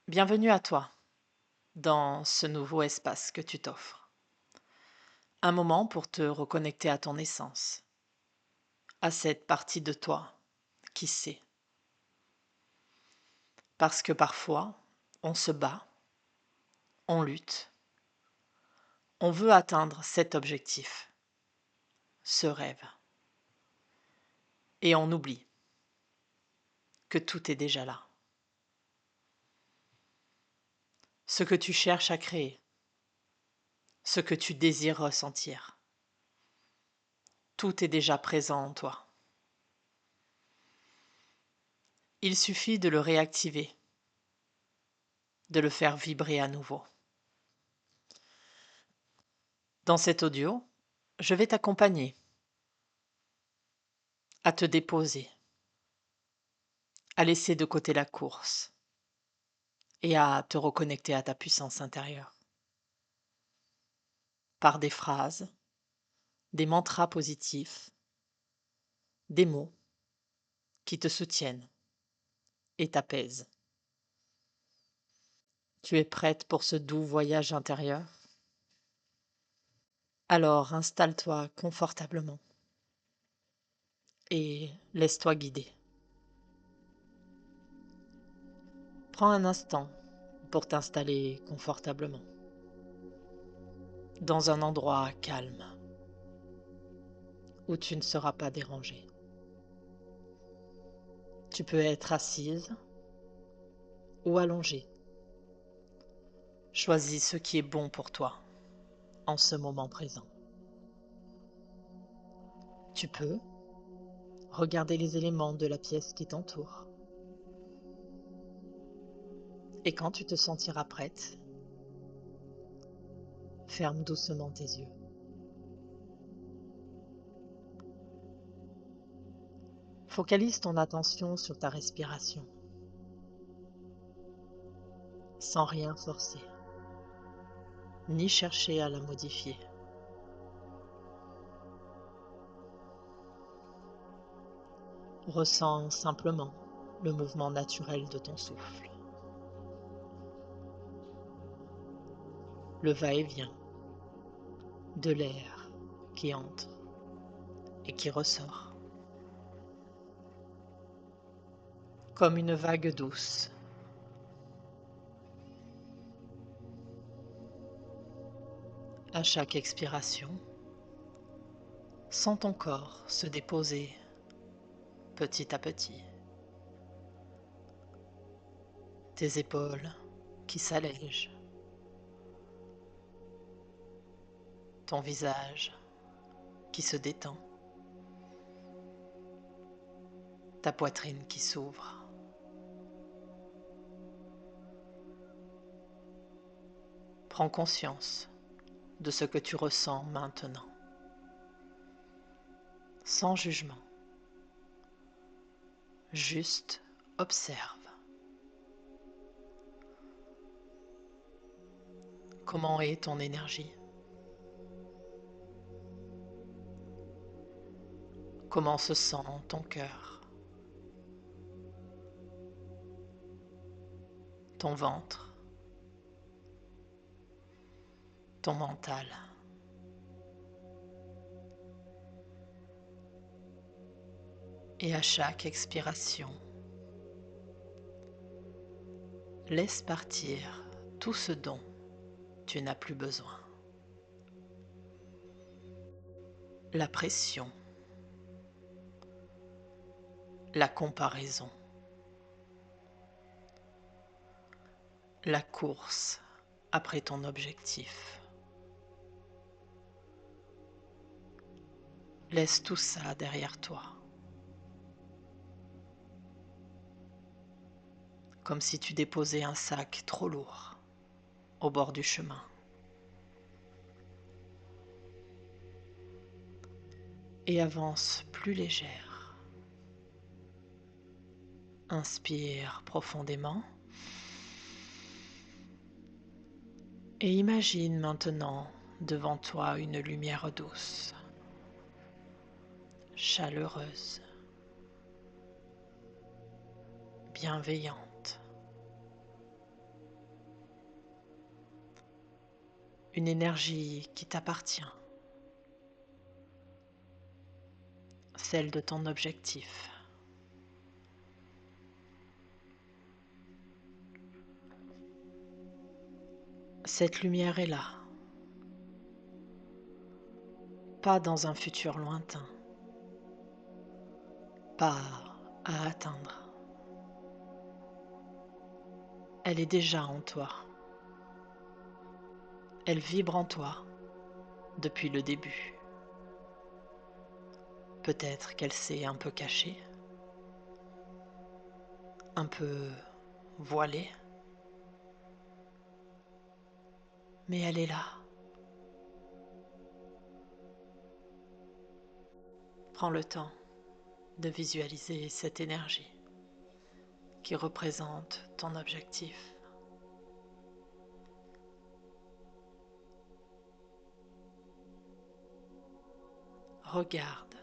Bienvenue à toi dans ce nouveau espace que tu t'offres. Un moment pour te reconnecter à ton essence, à cette partie de toi qui sait. Parce que parfois, on se bat, on lutte, on veut atteindre cet objectif, ce rêve. Et on oublie que tout est déjà là. Ce que tu cherches à créer, ce que tu désires ressentir, tout est déjà présent en toi. Il suffit de le réactiver, de le faire vibrer à nouveau. Dans cet audio, je vais t'accompagner à te déposer, à laisser de côté la course et à te reconnecter à ta puissance intérieure par des phrases, des mantras positifs, des mots qui te soutiennent et t'apaisent. Tu es prête pour ce doux voyage intérieur? Alors installe-toi confortablement et laisse-toi guider. Prends un instant pour t'installer confortablement dans un endroit calme où tu ne seras pas dérangé. Tu peux être assise ou allongée. Choisis ce qui est bon pour toi en ce moment présent. Tu peux regarder les éléments de la pièce qui t'entoure. Et quand tu te sentiras prête, ferme doucement tes yeux. Focalise ton attention sur ta respiration, sans rien forcer, ni chercher à la modifier. Ressens simplement le mouvement naturel de ton souffle, le va-et-vient de l'air qui entre et qui ressort, comme une vague douce. À chaque expiration, sens ton corps se déposer petit à petit, tes épaules qui s'allègent, ton visage qui se détend, ta poitrine qui s'ouvre. Prends conscience de ce que tu ressens maintenant, sans jugement. Juste observe. Comment est ton énergie? Comment se sent ton cœur, ton ventre, ton mental? Et à chaque expiration, laisse partir tout ce dont tu n'as plus besoin. La pression, la comparaison, la course après ton objectif. Laisse tout ça derrière toi, comme si tu déposais un sac trop lourd au bord du chemin. Et avance plus légère. Inspire profondément et imagine maintenant devant toi une lumière douce, chaleureuse, bienveillante. une énergie qui t'appartient, celle de ton objectif. Cette lumière est là, pas dans un futur lointain, pas à atteindre. Elle est déjà en toi. Elle vibre en toi depuis le début. Peut-être qu'elle s'est un peu cachée, un peu voilée, mais elle est là. Prends le temps de visualiser cette énergie qui représente ton objectif. Regarde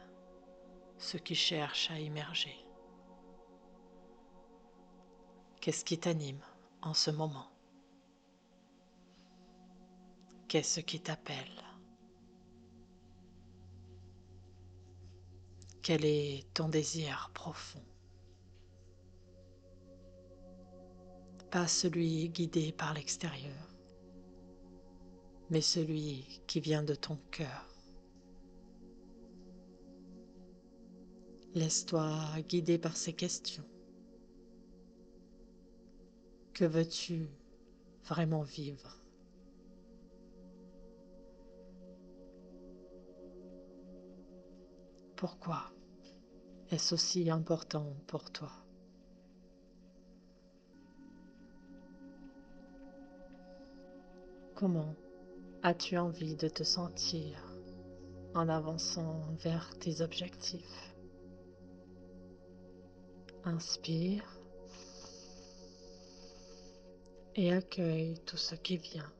ce qui cherche à émerger. Qu'est-ce qui t'anime en ce moment? Qu'est-ce qui t'appelle? Quel est ton désir profond? Pas celui guidé par l'extérieur, mais celui qui vient de ton cœur. Laisse-toi guider par ces questions. Que veux-tu vraiment vivre? Pourquoi est-ce aussi important pour toi? Comment as-tu envie de te sentir en avançant vers tes objectifs? Inspire et accueille tout ce qui vient,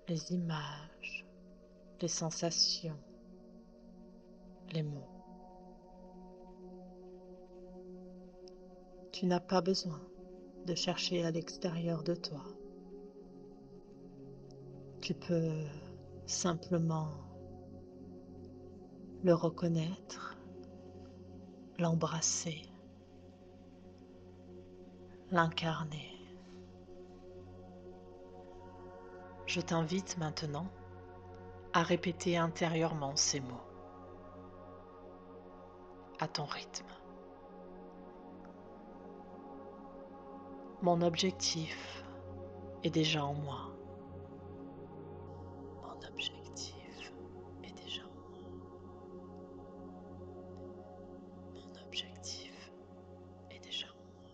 les images, les sensations, les mots. Tu n'as pas besoin de chercher à l'extérieur de toi. Tu peux simplement le reconnaître, l'embrasser, l'incarner. Je t'invite maintenant à répéter intérieurement ces mots, à ton rythme. Mon objectif est déjà en moi. Mon objectif est déjà en moi. Mon objectif est déjà en moi.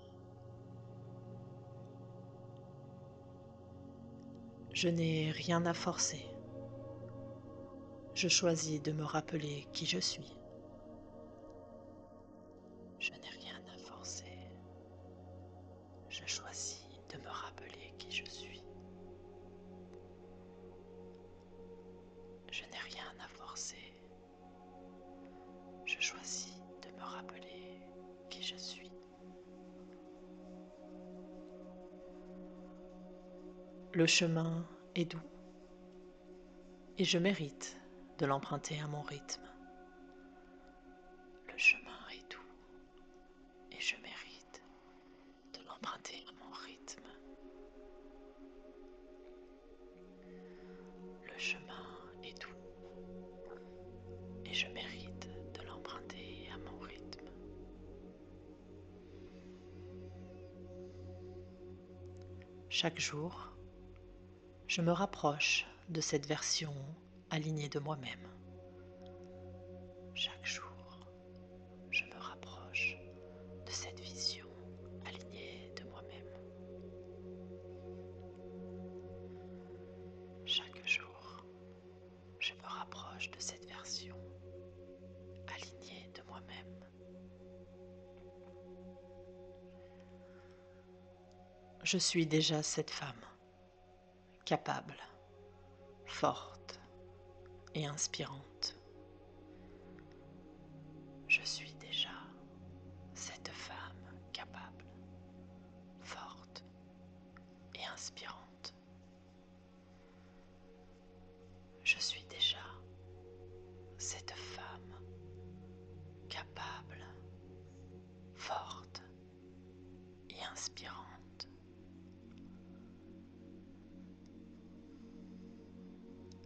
Je n'ai rien à forcer. Je choisis de me rappeler qui je suis. Je n'ai rien à forcer. Je choisis de me rappeler qui je suis. Je n'ai rien à forcer. Je choisis de me rappeler qui je suis. Le chemin est doux et je mérite de l'emprunter à mon rythme. Le chemin est doux et je mérite de l'emprunter à mon rythme. Le chemin est doux et je mérite de l'emprunter à mon rythme. Chaque jour, je me rapproche de cette version alignée de moi-même. Chaque jour, je me rapproche de cette vision alignée de moi-même. Chaque jour, je me rapproche de cette version alignée de moi-même. Je suis déjà cette femme, capable, forte et inspirante. Je suis déjà cette femme capable, forte et inspirante. inspirante.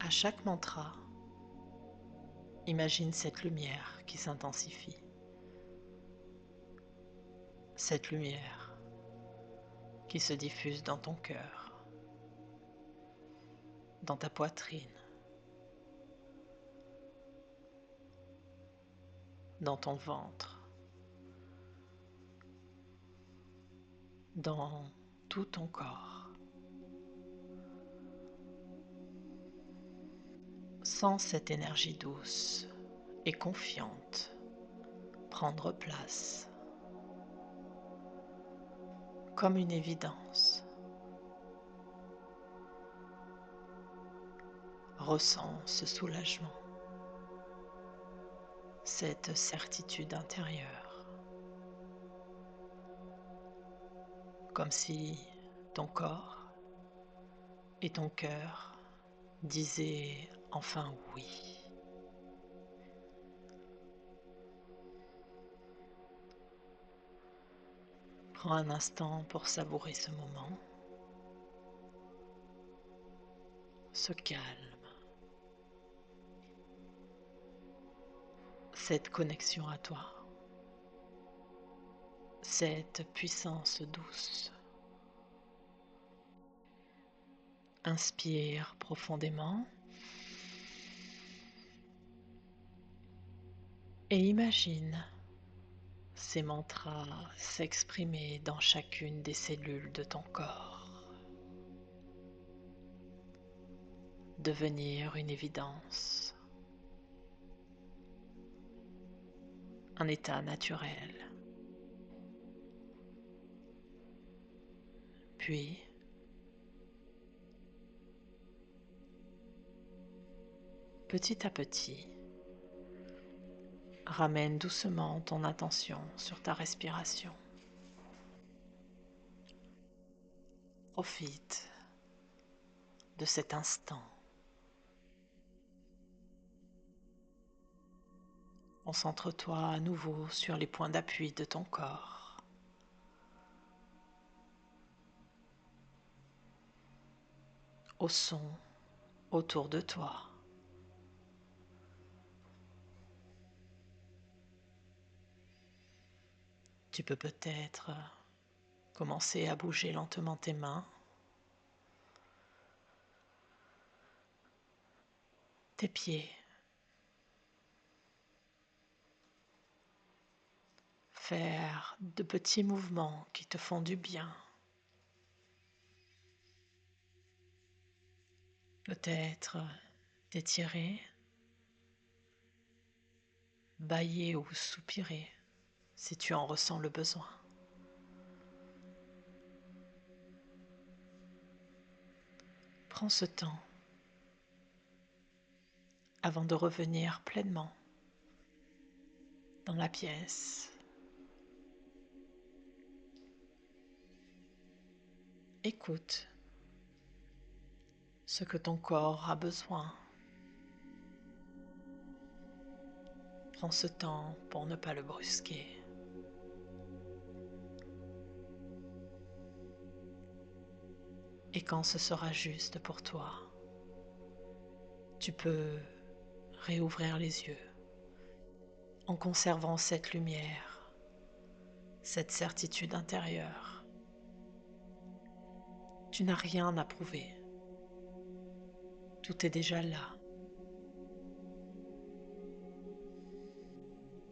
À chaque mantra, imagine cette lumière qui s'intensifie. Cette lumière qui se diffuse dans ton cœur, dans ta poitrine, dans ton ventre, dans tout ton corps. Sens cette énergie douce et confiante prendre place comme une évidence. Ressens ce soulagement, cette certitude intérieure, comme si ton corps et ton cœur disaient enfin oui. Prends un instant pour savourer ce moment, ce calme, cette connexion à toi, cette puissance douce. Inspire profondément et imagine ces mantras s'exprimer dans chacune des cellules de ton corps, devenir une évidence, un état naturel. Puis, petit à petit, ramène doucement ton attention sur ta respiration. Profite de cet instant. Concentre-toi à nouveau sur les points d'appui de ton corps. Au son autour de toi. Tu peux peut-être commencer à bouger lentement tes mains, tes pieds. Faire de petits mouvements qui te font du bien. Peut-être t'étirer, bâiller ou soupirer si tu en ressens le besoin. Prends ce temps avant de revenir pleinement dans la pièce. Écoute ce que ton corps a besoin. Prends ce temps pour ne pas le brusquer. Et quand ce sera juste pour toi, tu peux réouvrir les yeux en conservant cette lumière, cette certitude intérieure. Tu n'as rien à prouver. Tout est déjà là.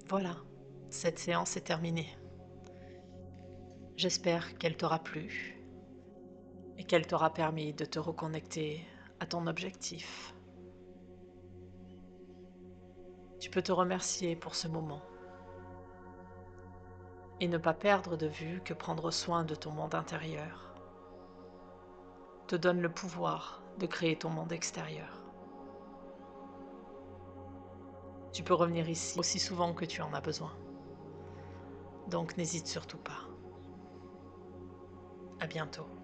Voilà, cette séance est terminée. J'espère qu'elle t'aura plu et qu'elle t'aura permis de te reconnecter à ton objectif. Tu peux te remercier pour ce moment et ne pas perdre de vue que prendre soin de ton monde intérieur te donne le pouvoir de créer ton monde extérieur. Tu peux revenir ici aussi souvent que tu en as besoin. Donc n'hésite surtout pas. À bientôt.